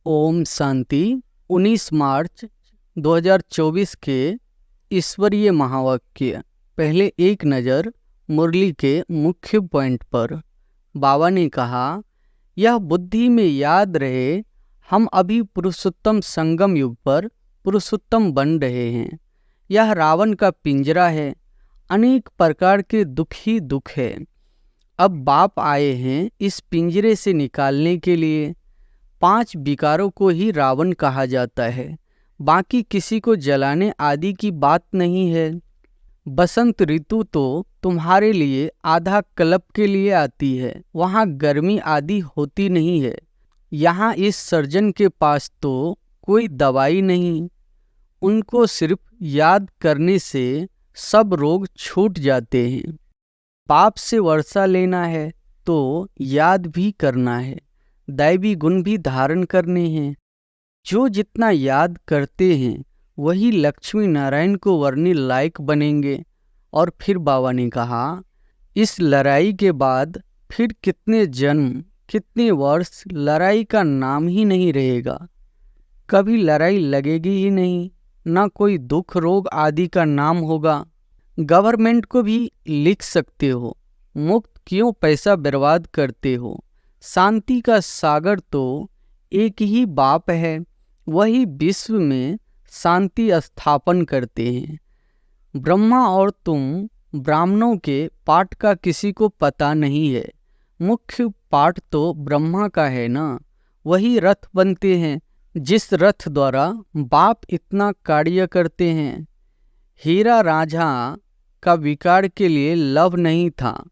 ओम शांति। 19 मार्च 2024 के ईश्वरीय महावाक्य। पहले एक नज़र मुरली के मुख्य पॉइंट पर। बाबा ने कहा, यह बुद्धि में याद रहे, हम अभी पुरुषोत्तम संगम युग पर पुरुषोत्तम बन रहे हैं। यह रावण का पिंजरा है, अनेक प्रकार के दुख ही दुख है। अब बाप आए हैं इस पिंजरे से निकालने के लिए। 5 विकारों को ही रावण कहा जाता है, बाकी किसी को जलाने आदि की बात नहीं है। बसंत ऋतु तो तुम्हारे लिए आधा कल्प के लिए आती है, वहाँ गर्मी आदि होती नहीं है। यहाँ इस सर्जन के पास तो कोई दवाई नहीं, उनको सिर्फ याद करने से सब रोग छूट जाते हैं। पाप से वर्षा लेना है तो याद भी करना है, दैवी गुण भी धारण करने हैं। जो जितना याद करते हैं वही लक्ष्मी नारायण को वरने लायक बनेंगे। और फिर बाबा ने कहा, इस लड़ाई के बाद फिर कितने जन्म कितने वर्ष लड़ाई का नाम ही नहीं रहेगा। कभी लड़ाई लगेगी ही नहीं, ना कोई दुख रोग आदि का नाम होगा। गवर्नमेंट को भी लिख सकते हो, मुफ्त क्यों पैसा बर्बाद करते हो। शांति का सागर तो एक ही बाप है, वही विश्व में शांति स्थापन करते हैं। ब्रह्मा और तुम ब्राह्मणों के पाठ का किसी को पता नहीं है। मुख्य पाठ तो ब्रह्मा का है ना, वही रथ बनते हैं जिस रथ द्वारा बाप इतना कार्य करते हैं। हीरा रांझा का विकार के लिए लव नहीं था,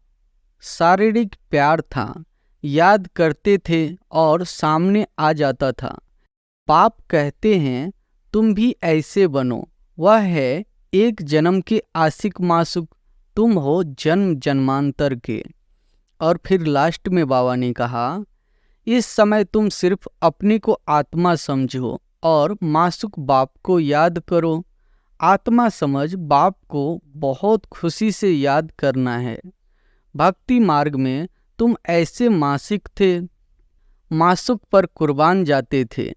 शारीरिक प्यार था। याद करते थे और सामने आ जाता था। पाप कहते हैं तुम भी ऐसे बनो, वह है एक जन्म के आशिक मासुक, तुम हो जन्म जन्मांतर के। और फिर लास्ट में बाबा ने कहा, इस समय तुम सिर्फ अपने को आत्मा समझो और मासुक बाप को याद करो। आत्मा समझ बाप को बहुत खुशी से याद करना है। भक्ति मार्ग में तुम ऐसे मासिक थे, मासुक पर कुर्बान जाते थे।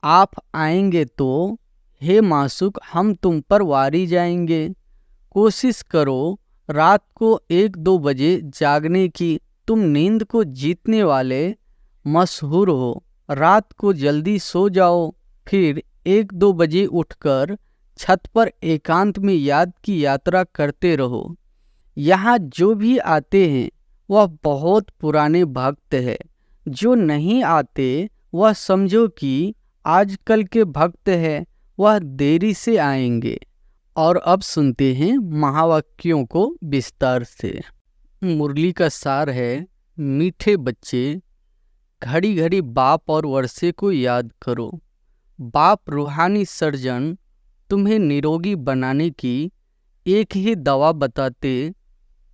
आप आएंगे तो हे मासुक हम तुम पर वारी जाएंगे। कोशिश करो रात को 1-2 बजे जागने की। तुम नींद को जीतने वाले मशहूर हो। रात को जल्दी सो जाओ, फिर 1-2 बजे उठकर छत पर एकांत में याद की यात्रा करते रहो। यहाँ जो भी आते हैं वह बहुत पुराने भक्त है, जो नहीं आते वह समझो कि आजकल के भक्त है, वह देरी से आएंगे। और अब सुनते हैं महावाक्यों को विस्तार से। मुरली का सार है, मीठे बच्चे घड़ी घड़ी बाप और वर्षे को याद करो। बाप रूहानी सर्जन तुम्हें निरोगी बनाने की एक ही दवा बताते,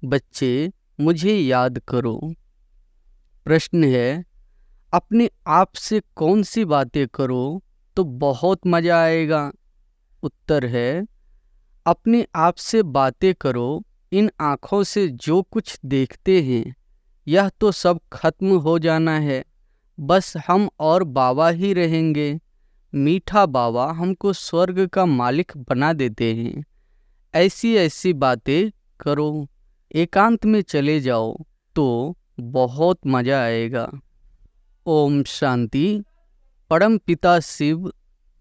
बच्चे मुझे याद करो। प्रश्न है, अपने आप से कौन सी बातें करो तो बहुत मज़ा आएगा। उत्तर है, अपने आप से बातें करो। इन आँखों से जो कुछ देखते हैं यह तो सब खत्म हो जाना है, बस हम और बाबा ही रहेंगे। मीठा बाबा हमको स्वर्ग का मालिक बना देते हैं। ऐसी ऐसी बातें करो, एकांत में चले जाओ तो बहुत मज़ा आएगा। ओम शांति। परम पिता शिव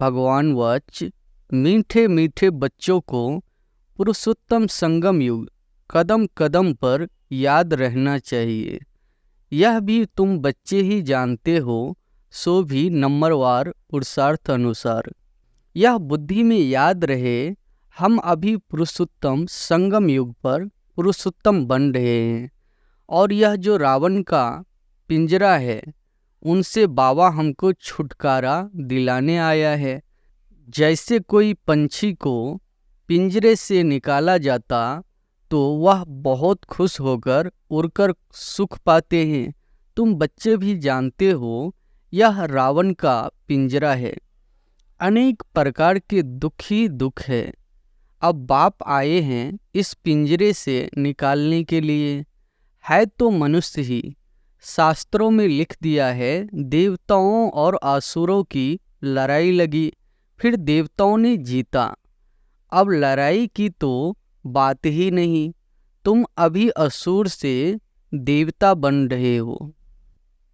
भगवान वच, मीठे मीठे बच्चों को पुरुषोत्तम संगम युग कदम कदम पर याद रहना चाहिए। यह भी तुम बच्चे ही जानते हो, सो भी नंबरवार पुरुषार्थ अनुसार। यह बुद्धि में याद रहे, हम अभी पुरुषोत्तम संगम युग पर पुरुषोत्तम बन रहे हैं। और यह जो रावण का पिंजरा है, उनसे बाबा हमको छुटकारा दिलाने आया है। जैसे कोई पंछी को पिंजरे से निकाला जाता तो वह बहुत खुश होकर उड़कर सुख पाते हैं। तुम बच्चे भी जानते हो, यह रावण का पिंजरा है, अनेक प्रकार के दुख ही दुख है। अब बाप आए हैं इस पिंजरे से निकालने के लिए। है तो मनुष्य ही, शास्त्रों में लिख दिया है, देवताओं और असुरों की लड़ाई लगी, फिर देवताओं ने जीता। अब लड़ाई की तो बात ही नहीं, तुम अभी असुर से देवता बन रहे हो।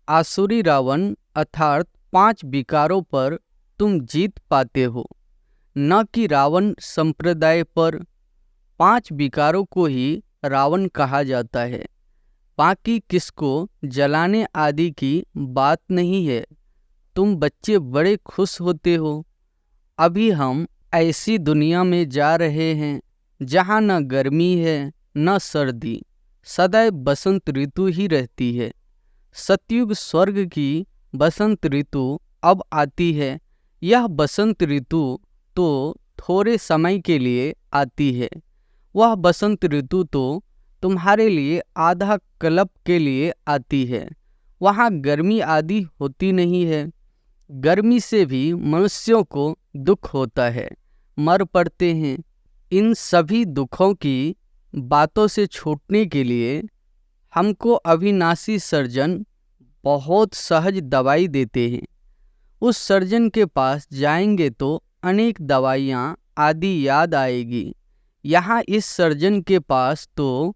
आसुरी रावण अर्थात 5 विकारों पर तुम जीत पाते हो, न कि रावण संप्रदाय पर। 5 विकारों को ही रावण कहा जाता है, बाकी किसको जलाने आदि की बात नहीं है। तुम बच्चे बड़े खुश होते हो। अभी हम ऐसी दुनिया में जा रहे हैं जहाँ न गर्मी है न सर्दी, सदैव बसंत ऋतु ही रहती है। सतयुग स्वर्ग की बसंत ऋतु अब आती है। यह बसंत ऋतु तो थोड़े समय के लिए आती है। वह बसंत ऋतु तो तुम्हारे लिए आधा कल्प के लिए आती है। वहाँ गर्मी आदि होती नहीं है। गर्मी से भी मनुष्यों को दुख होता है, मर पड़ते हैं। इन सभी दुखों की बातों से छूटने के लिए हमको अविनाशी सर्जन बहुत सहज दवाई देते हैं। उस सर्जन के पास जाएंगे तो अनेक दवाइयाँ आदि याद आएगी। यहाँ इस सर्जन के पास तो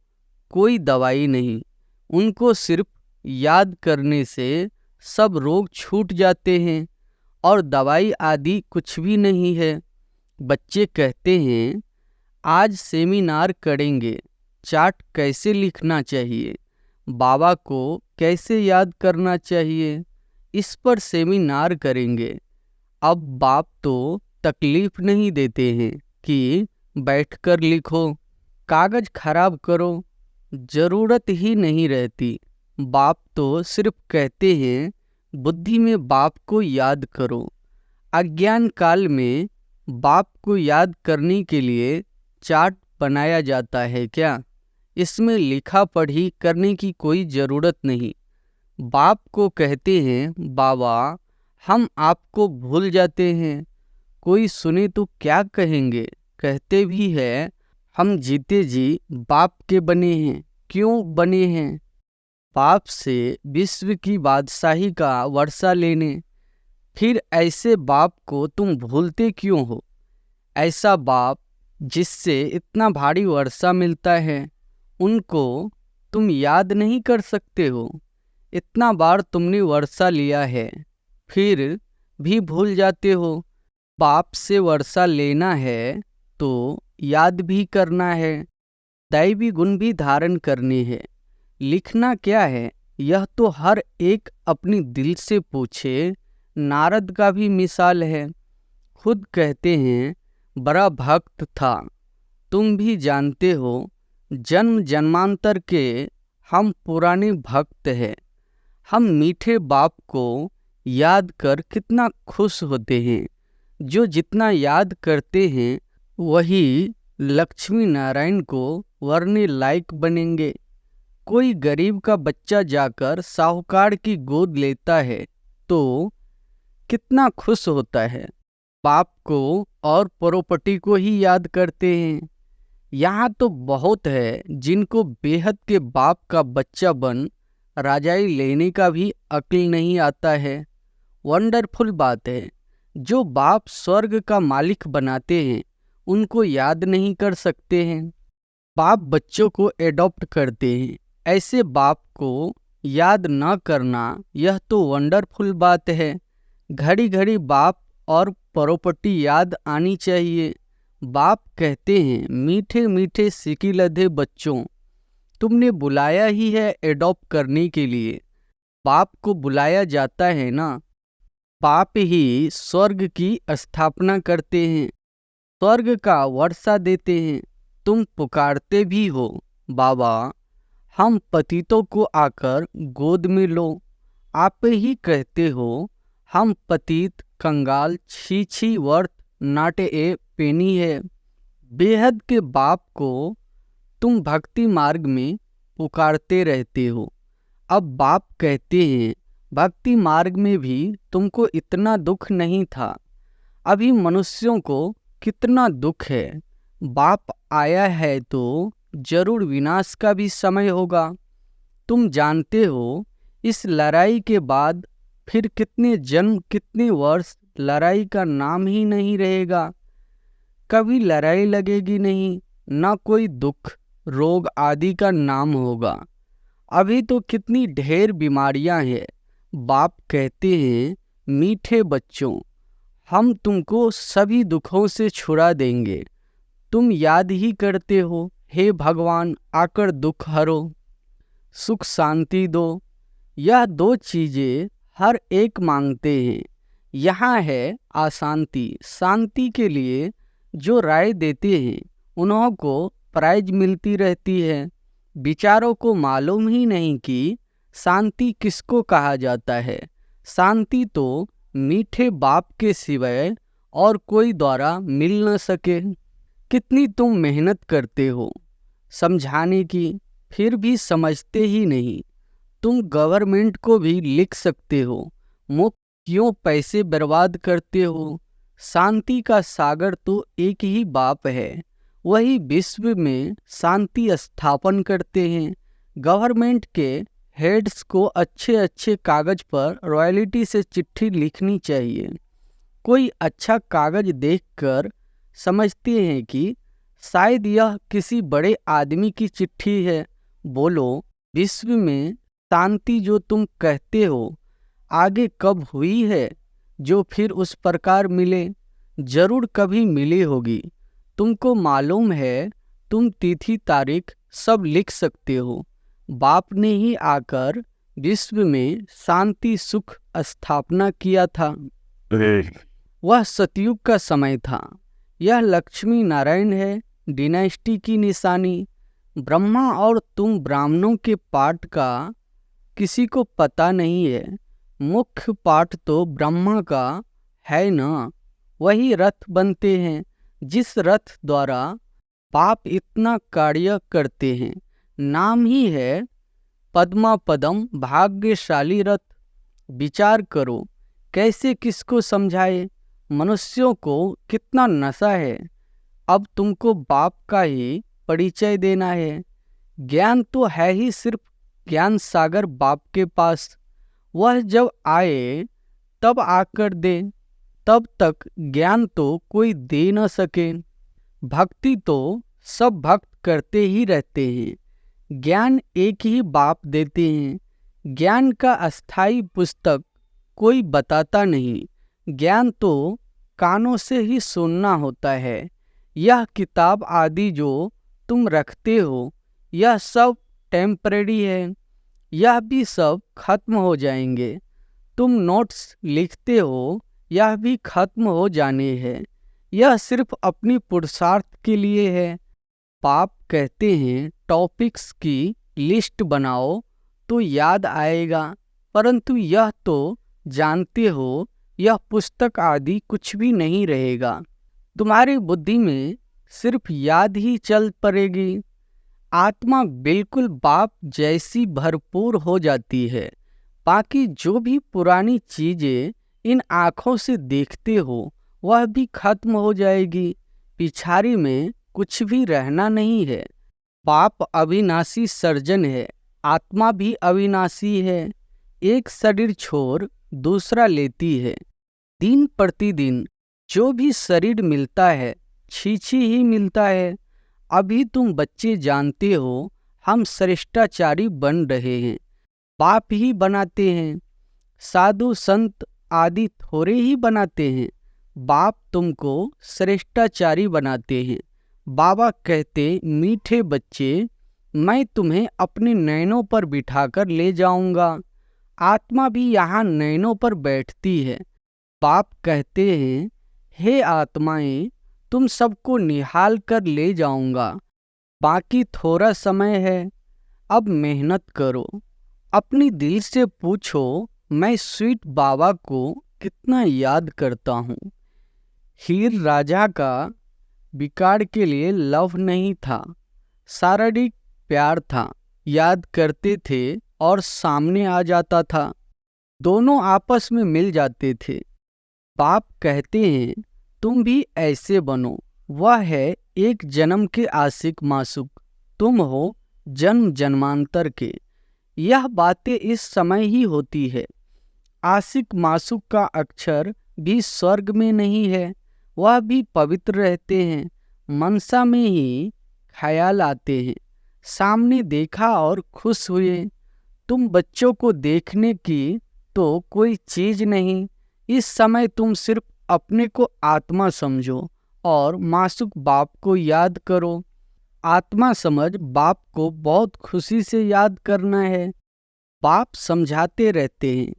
कोई दवाई नहीं, उनको सिर्फ याद करने से सब रोग छूट जाते हैं और दवाई आदि कुछ भी नहीं है। बच्चे कहते हैं आज सेमिनार करेंगे, चार्ट कैसे लिखना चाहिए, बाबा को कैसे याद करना चाहिए, इस पर सेमिनार करेंगे। अब बाप तो तकलीफ नहीं देते हैं कि बैठकर लिखो, कागज खराब करो, जरूरत ही नहीं रहती। बाप तो सिर्फ कहते हैं बुद्धि में बाप को याद करो। अज्ञान काल में बाप को याद करने के लिए चार्ट बनाया जाता है क्या? इसमें लिखा पढ़ी करने की कोई ज़रूरत नहीं। बाप को कहते हैं बाबा हम आपको भूल जाते हैं। कोई सुने तो क्या कहेंगे? कहते भी है हम जीते जी बाप के बने हैं। क्यों बने हैं? बाप से विश्व की बादशाही का वर्षा लेने। फिर ऐसे बाप को तुम भूलते क्यों हो? ऐसा बाप जिससे इतना भारी वर्षा मिलता है, उनको तुम याद नहीं कर सकते हो। इतना बार तुमने वर्षा लिया है, फिर भी भूल जाते हो। बाप से वर्षा लेना है तो याद भी करना है, दैवी गुण भी धारण करने हैं। लिखना क्या है, यह तो हर एक अपनी दिल से पूछे। नारद का भी मिसाल है, खुद कहते हैं बड़ा भक्त था। तुम भी जानते हो जन्म जन्मांतर के हम पुराने भक्त हैं। हम मीठे बाप को याद कर कितना खुश होते हैं। जो जितना याद करते हैं वही लक्ष्मी नारायण को वरने लायक बनेंगे। कोई गरीब का बच्चा जाकर साहूकार की गोद लेता है तो कितना खुश होता है। बाप को और प्रॉपर्टी को ही याद करते हैं। यहाँ तो बहुत है जिनको बेहद के बाप का बच्चा बन राजाई लेने का भी अक्ल नहीं आता है। वंडरफुल बात है, जो बाप स्वर्ग का मालिक बनाते हैं उनको याद नहीं कर सकते हैं। बाप बच्चों को एडॉप्ट करते हैं, ऐसे बाप को याद न करना यह तो वंडरफुल बात है। घड़ी घड़ी बाप और प्रॉपर्टी याद आनी चाहिए। बाप कहते हैं मीठे मीठे सिकी लधे बच्चों, तुमने बुलाया ही है एडॉप्ट करने के लिए। बाप को बुलाया जाता है ना। बाप ही स्वर्ग की स्थापना करते हैं, स्वर्ग का वर्षा देते हैं। तुम पुकारते भी हो बाबा हम पतितों को आकर गोद में लो। आप ही कहते हो हम पतित कंगाल छी छी वर्थ नाटे ए पेनी है। बेहद के बाप को तुम भक्ति मार्ग में पुकारते रहते हो। अब बाप कहते हैं भक्ति मार्ग में भी तुमको इतना दुख नहीं था। अभी मनुष्यों को कितना दुख है। बाप आया है तो जरूर विनाश का भी समय होगा। तुम जानते हो इस लड़ाई के बाद फिर कितने जन्म, कितने वर्ष लड़ाई का नाम ही नहीं रहेगा। कभी लड़ाई लगेगी नहीं, ना कोई दुख रोग आदि का नाम होगा। अभी तो कितनी ढेर बीमारियां हैं। बाप कहते हैं, मीठे बच्चों, हम तुमको सभी दुखों से छुड़ा देंगे। तुम याद ही करते हो, हे भगवान आकर दुख हरो, सुख शांति दो। यह दो चीजें हर एक मांगते हैं। यहाँ है अशांति। शांति के लिए जो राय देते हैं उन्हों को प्राइज मिलती रहती है। विचारों को मालूम ही नहीं कि शांति किसको कहा जाता है। शांति तो मीठे बाप के सिवाय और कोई द्वारा मिल न सके। कितनी तुम मेहनत करते हो समझाने की, फिर भी समझते ही नहीं। तुम गवर्नमेंट को भी लिख सकते हो, मुफ्त क्यों पैसे बर्बाद करते हो। शांति का सागर तो एक ही बाप है, वही विश्व में शांति स्थापन करते हैं। गवर्नमेंट के हेड्स को अच्छे अच्छे कागज पर रॉयल्टी से चिट्ठी लिखनी चाहिए। कोई अच्छा कागज देखकर समझते हैं कि शायद यह किसी बड़े आदमी की चिट्ठी है। बोलो, विश्व में शांति जो तुम कहते हो आगे कब हुई है जो फिर उस प्रकार मिले? जरूर कभी मिली होगी। तुमको मालूम है, तुम तिथि तारीख सब लिख सकते हो। बाप ने ही आकर विश्व में शांति सुख स्थापना किया था। वह सतयुग का समय था। यह लक्ष्मी नारायण है, डिनाइस्टी की निशानी। ब्रह्मा और तुम ब्राह्मणों के पाठ का किसी को पता नहीं है। मुख्य पाठ तो ब्रह्मा का है ना। वही रथ बनते हैं, जिस रथ द्वारा बाप इतना कार्य करते हैं। नाम ही है पद्मा पदम, भाग्यशाली रथ। विचार करो, कैसे किसको समझाए। मनुष्यों को कितना नशा है। अब तुमको बाप का ही परिचय देना है। ज्ञान तो है ही सिर्फ ज्ञान सागर बाप के पास। वह जब आए तब आकर दे, तब तक ज्ञान तो कोई दे न सके। भक्ति तो सब भक्त करते ही रहते हैं। ज्ञान एक ही बाप देते हैं। ज्ञान का अस्थाई पुस्तक कोई बताता नहीं। ज्ञान तो कानों से ही सुनना होता है। यह किताब आदि जो तुम रखते हो, यह सब टेम्परेरी है। यह भी सब खत्म हो जाएंगे। तुम नोट्स लिखते हो, यह भी खत्म हो जाने हैं। यह सिर्फ अपनी पुरुषार्थ के लिए है। पाप कहते हैं टॉपिक्स की लिस्ट बनाओ तो याद आएगा, परंतु यह तो जानते हो यह पुस्तक आदि कुछ भी नहीं रहेगा। तुम्हारी बुद्धि में सिर्फ याद ही चल पड़ेगी। आत्मा बिल्कुल बाप जैसी भरपूर हो जाती है। बाकी जो भी पुरानी चीजें इन आँखों से देखते हो वह भी खत्म हो जाएगी। पिछाड़ी में कुछ भी रहना नहीं है। बाप अविनाशी सर्जन है, आत्मा भी अविनाशी है। एक शरीर छोड़ दूसरा लेती है। दिन प्रतिदिन जो भी शरीर मिलता है छीछी ही मिलता है। अभी तुम बच्चे जानते हो हम श्रेष्ठाचारी बन रहे हैं, बाप ही बनाते हैं। साधु संत आदि थोड़े ही बनाते हैं, बाप तुमको श्रेष्ठाचारी बनाते हैं। बाबा कहते, मीठे बच्चे, मैं तुम्हें अपने नैनों पर बिठाकर ले जाऊंगा। आत्मा भी यहाँ नैनों पर बैठती है। बाप कहते हैं, हे आत्माएं, तुम सबको निहाल कर ले जाऊंगा। बाकी थोड़ा समय है, अब मेहनत करो। अपनी दिल से पूछो, मैं स्वीट बाबा को कितना याद करता हूँ। हीर राजा का विकार के लिए लव नहीं था, शारीरिक प्यार था। याद करते थे और सामने आ जाता था, दोनों आपस में मिल जाते थे। बाप कहते हैं, तुम भी ऐसे बनो। वह है एक जन्म के आशिक मासूक, तुम हो जन्म जन्मांतर के। यह बातें इस समय ही होती है। आशिक मासूक का अक्षर भी स्वर्ग में नहीं है, वह भी पवित्र रहते हैं। मनसा में ही ख्याल आते हैं, सामने देखा और खुश हुए। तुम बच्चों को देखने की तो कोई चीज नहीं। इस समय तुम सिर्फ अपने को आत्मा समझो और मासूक बाप को याद करो। आत्मा समझ बाप को बहुत खुशी से याद करना है। बाप समझाते रहते हैं,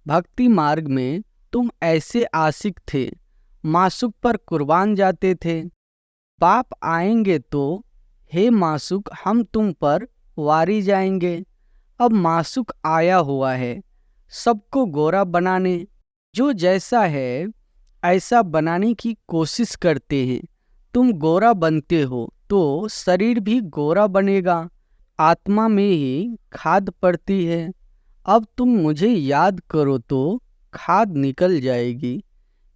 भक्ति मार्ग में तुम ऐसे आशिक थे, मासूक पर कुर्बान जाते थे। बाप आएंगे तो हे मासूक हम तुम पर वारी जाएंगे। अब मासूक आया हुआ है सबको गोरा बनाने। जो जैसा है ऐसा बनाने की कोशिश करते हैं। तुम गोरा बनते हो तो शरीर भी गोरा बनेगा। आत्मा में ही खाद पड़ती है। अब तुम मुझे याद करो तो खाद निकल जाएगी।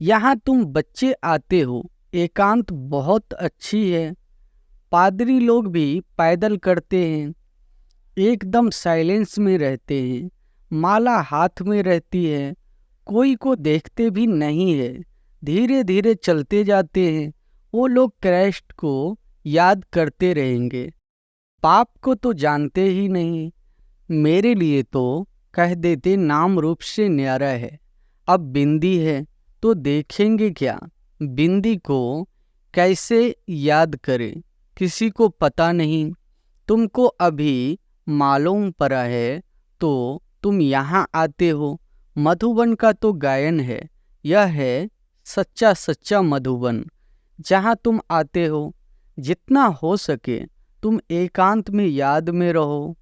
यहाँ तुम बच्चे आते हो, एकांत बहुत अच्छी है। पादरी लोग भी पैदल करते हैं, एकदम साइलेंस में रहते हैं। माला हाथ में रहती है, कोई को देखते भी नहीं है। धीरे धीरे चलते जाते हैं। वो लोग क्राइस्ट को याद करते रहेंगे। पाप को तो जानते ही नहीं। मेरे लिए तो कह देते नाम रूप से न्यारा है। अब बिंदी है तो देखेंगे क्या, बिंदी को कैसे याद करें, किसी को पता नहीं। तुमको अभी मालूम पड़ा है तो तुम यहाँ आते हो। मधुबन का तो गायन है, यह है सच्चा सच्चा मधुबन। जहाँ तुम आते हो जितना हो सके तुम एकांत में याद में रहो।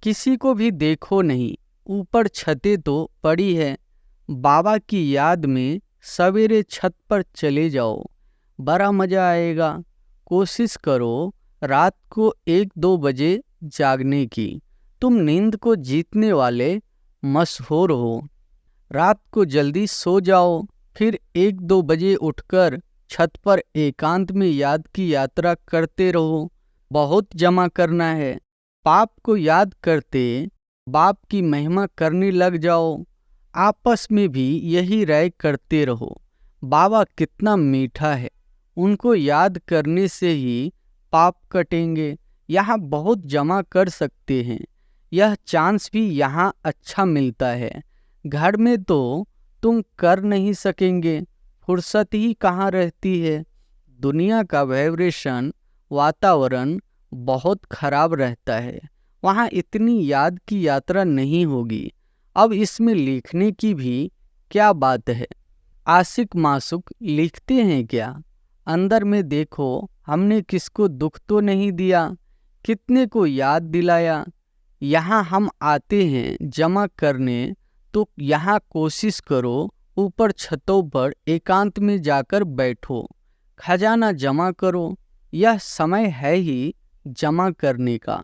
किसी को भी देखो नहीं, ऊपर छतें तो पड़ी है। बाबा की याद में सवेरे छत पर चले जाओ, बड़ा मजा आएगा। कोशिश करो रात को 1-2 बजे जागने की। तुम नींद को जीतने वाले मशहूर हो। रात को जल्दी सो जाओ, फिर 1-2 बजे उठकर छत पर एकांत में याद की यात्रा करते रहो। बहुत जमा करना है। पाप को याद करते बाप की महिमा करने लग जाओ। आपस में भी यही राय करते रहो, बाबा कितना मीठा है, उनको याद करने से ही पाप कटेंगे। यहाँ बहुत जमा कर सकते हैं, यह चांस भी यहाँ अच्छा मिलता है। घर में तो तुम कर नहीं सकेंगे, फुर्सत ही कहाँ रहती है। दुनिया का वाइब्रेशन वातावरण बहुत खराब रहता है, वहाँ इतनी याद की यात्रा नहीं होगी। अब इसमें लिखने की भी क्या बात है। आशिक मासूक लिखते हैं क्या? अंदर में देखो, हमने किसको दुख तो नहीं दिया, कितने को याद दिलाया। यहाँ हम आते हैं जमा करने, तो यहाँ कोशिश करो ऊपर छतों पर एकांत में जाकर बैठो, खजाना जमा करो। यह समय है ही जमा करने का।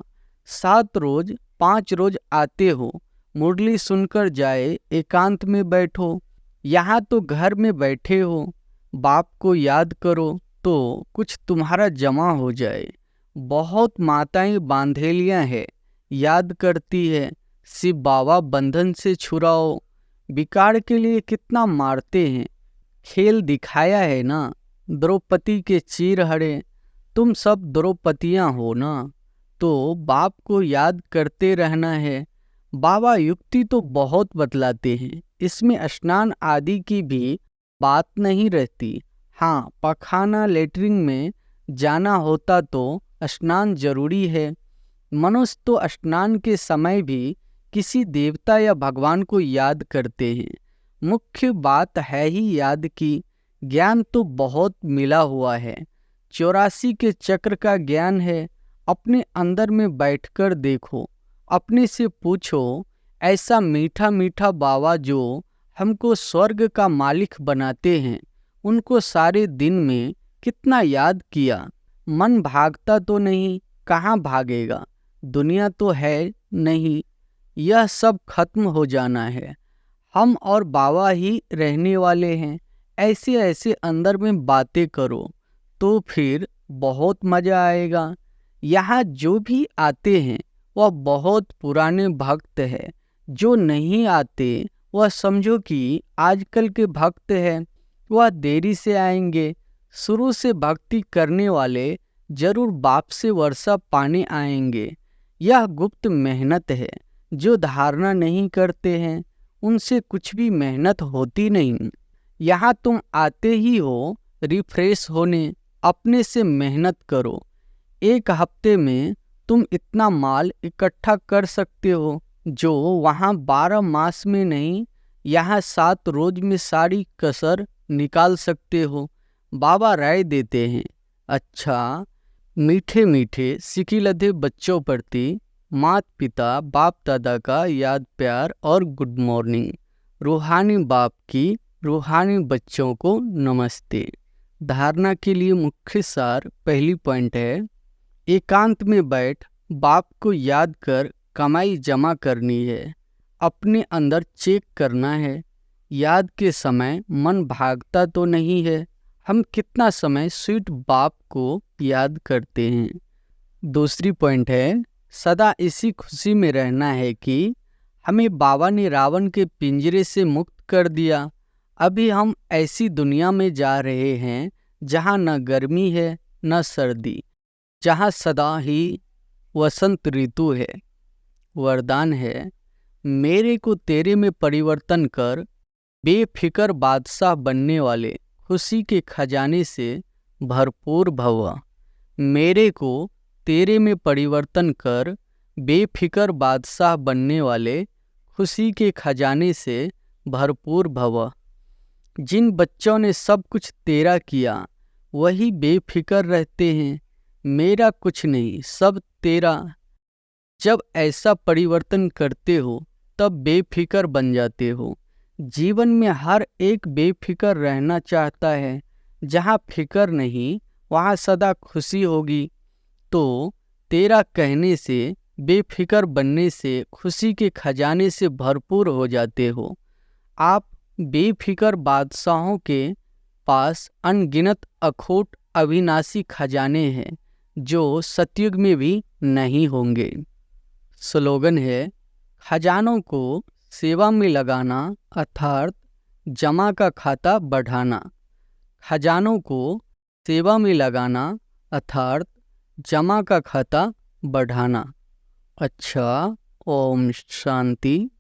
7 रोज 5 रोज आते हो, मुरली सुनकर जाए, एकांत में बैठो। यहाँ तो घर में बैठे हो, बाप को याद करो तो कुछ तुम्हारा जमा हो जाए। बहुत माताएं बांधेलियां हैं, याद करती है, शिव बाबा बंधन से छुड़ाओ। बिगाड़ के लिए कितना मारते हैं, खेल दिखाया है ना, द्रौपदी के चीर हड़े। तुम सब द्रौपदियां हो ना, तो बाप को याद करते रहना है। बाबा युक्ति तो बहुत बतलाते हैं, इसमें स्नान आदि की भी बात नहीं रहती। हाँ, पखाना लेटरिन में जाना होता तो स्नान जरूरी है। मनुष्य तो स्नान के समय भी किसी देवता या भगवान को याद करते हैं। मुख्य बात है ही याद की। ज्ञान तो बहुत मिला हुआ है, 84 के चक्र का ज्ञान है। अपने अंदर में बैठकर देखो, अपने से पूछो, ऐसा मीठा मीठा बाबा जो हमको स्वर्ग का मालिक बनाते हैं, उनको सारे दिन में कितना याद किया। मन भागता तो नहीं, कहाँ भागेगा, दुनिया तो है नहीं, यह सब खत्म हो जाना है। हम और बाबा ही रहने वाले हैं। ऐसे ऐसे अंदर में बातें करो तो फिर बहुत मजा आएगा। यहाँ जो भी आते हैं वह बहुत पुराने भक्त है। जो नहीं आते वह समझो कि आजकल के भक्त हैं, वह देरी से आएंगे। शुरू से भक्ति करने वाले जरूर बाप से वर्षा पाने आएंगे। यह गुप्त मेहनत है। जो धारणा नहीं करते हैं उनसे कुछ भी मेहनत होती नहीं। यहाँ तुम आते ही हो रिफ्रेश होने, अपने से मेहनत करो। एक हफ्ते में तुम इतना माल इकट्ठा कर सकते हो जो वहाँ 12 मास में नहीं, यहाँ 7 रोज में सारी कसर निकाल सकते हो। बाबा राय देते हैं, अच्छा मीठे मीठे सिकिलधे बच्चों प्रति माता पिता बाप दादा का याद प्यार और गुड मॉर्निंग। रूहानी बाप की रूहानी बच्चों को नमस्ते। धारणा के लिए मुख्य सार पहली पॉइंट है, एकांत में बैठ बाप को याद कर कमाई जमा करनी है। अपने अंदर चेक करना है, याद के समय मन भागता तो नहीं है। हम कितना समय स्वीट बाप को याद करते हैं। दूसरी पॉइंट है, सदा इसी खुशी में रहना है कि हमें बाबा ने रावण के पिंजरे से मुक्त कर दिया। अभी हम ऐसी दुनिया में जा रहे हैं जहाँ न गर्मी है न सर्दी, जहाँ सदा ही वसंत ऋतु है। वरदान है, मेरे को तेरे में परिवर्तन कर बेफिक्र बादशाह बनने वाले खुशी के खजाने से भरपूर भव। मेरे को तेरे में परिवर्तन कर बेफिक्र बादशाह बनने वाले खुशी के खजाने से भरपूर भव। जिन बच्चों ने सब कुछ तेरा किया वही बेफिक्र रहते हैं। मेरा कुछ नहीं, सब तेरा। जब ऐसा परिवर्तन करते हो तब बेफिक्र बन जाते हो। जीवन में हर एक बेफिक्र रहना चाहता है। जहाँ फिक्र नहीं वहाँ सदा खुशी होगी। तो तेरा कहने से, बेफिक्र बनने से खुशी के खजाने से भरपूर हो जाते हो। आप बेफिक्र बादशाहों के पास अनगिनत अखोट अविनाशी खजाने हैं जो सतयुग में भी नहीं होंगे। स्लोगन है, खजानों को सेवा में लगाना अर्थात जमा का खाता बढ़ाना। खजानों को सेवा में लगाना अर्थात जमा का खाता बढ़ाना। अच्छा, ओम शांति।